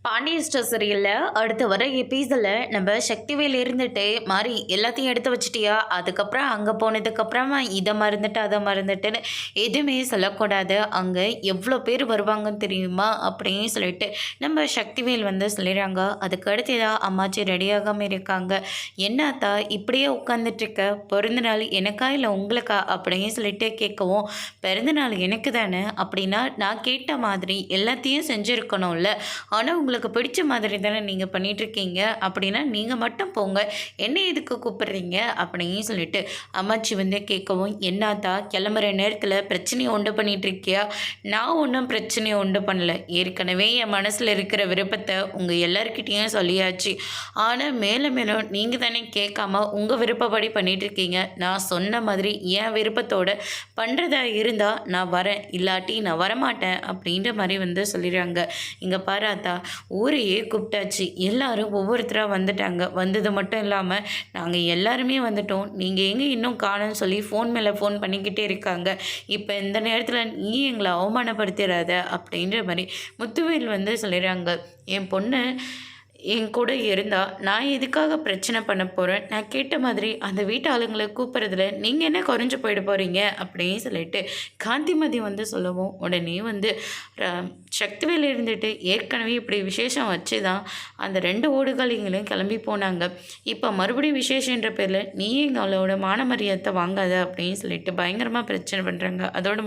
Pandian store சீரியல்ல அடுத்து வர எபிசோட்ல நம்ம சக்திவேல் இருந்துட்டு மாறி எல்லாத்தையும் எடுத்து வச்சிட்டியா, அதுக்கப்புறம் அங்கே போனதுக்கப்புறமா இதை மறந்துட்டு அதை மறந்துட்டுன்னு எதுவுமே சொல்லக்கூடாது, அங்கே எவ்வளோ பேர் வருவாங்கன்னு தெரியுமா அப்படின்னு சொல்லிட்டு நம்ம சக்திவேல் வந்து சொல்லிடுறாங்க. அதுக்கு அடுத்ததா அம்மாச்சி ரெடியாகாமல் இருக்காங்க. என்னத்தா இப்படியே உட்காந்துட்ருக்க, பிறந்த நாள் எனக்கா இல்லை உங்களுக்கா அப்படின்னு சொல்லிட்டு கேட்கவும், பிறந்த நாள் எனக்கு தானே, அப்படின்னா நான் கேட்ட மாதிரி எல்லாத்தையும் செஞ்சுருக்கணும்ல, ஆனால் உங்களுக்கு பிடிச்ச மாதிரி தானே நீங்கள் பண்ணிகிட்ருக்கீங்க, அப்படின்னா நீங்கள் மட்டும் போங்க, என்ன எதுக்கு கூப்பிடுறீங்க அப்படின்னு சொல்லிட்டு அம்மாச்சி வந்து கேட்கவும், என்னாத்தா கிளம்புற நேரத்தில் பிரச்சனையை உண்டு பண்ணிகிட்ருக்கியா, நான் ஒன்றும் பிரச்சனையை உண்டு பண்ணல, ஏற்கனவே என் மனசில் இருக்கிற விருப்பத்தை உங்கள் எல்லாருக்கிட்டேயும் சொல்லியாச்சு, ஆனால் மேலும் மேலும் நீங்கள் தானே கேட்காம உங்கள் விருப்பப்படி பண்ணிகிட்ருக்கீங்க, நான் சொன்ன மாதிரி என் விருப்பத்தோடு பண்ணுறதா இருந்தால் நான் வரேன், இல்லாட்டி நான் வரமாட்டேன் அப்படின்ற மாதிரி வந்து சொல்லிடுறாங்க. இங்கே பாராத்தா ஊரையே கூப்பிட்டாச்சு, எல்லாரும் ஒவ்வொருத்தராக வந்துட்டாங்க, வந்தது மட்டும் இல்லாமல் நாங்கள் எல்லாருமே வந்துட்டோம், நீங்கள் எங்கே இன்னும் காணும்னு சொல்லி ஃபோன் மேலே ஃபோன் பண்ணிக்கிட்டே இருக்காங்க, இப்போ இந்த நேரத்தில் நீ எங்களை அவமானப்படுத்திடாத அப்படின்ற மாதிரி முத்துவேல் வந்து சொல்லிடுறாங்க. என் பொண்ணு என் கூட இருந்தால் நான் எதுக்காக பிரச்சனை பண்ண போகிறேன், நான் கேட்ட மாதிரி அந்த வீட்டு ஆளுங்களை கூப்பிட்றதுல நீங்கள் என்ன குறைஞ்சி போயிட போகிறீங்க அப்படின்னு சொல்லிட்டு காந்திமதி வந்து சொல்லவும், உடனே வந்து சக்திவேல் இருந்துட்டு ஏற்கனவே இப்படி விசேஷம் வச்சு தான் அந்த 2 ஓடுகாலிங்களும் கிளம்பி போனாங்க, இப்போ மறுபடியும் விசேஷன்ற பேரில் நீ எங்களோட மான மரியாதை வாங்காத அப்படின்னு சொல்லிட்டு பயங்கரமாக பிரச்சனை பண்ணுறாங்க. அதோட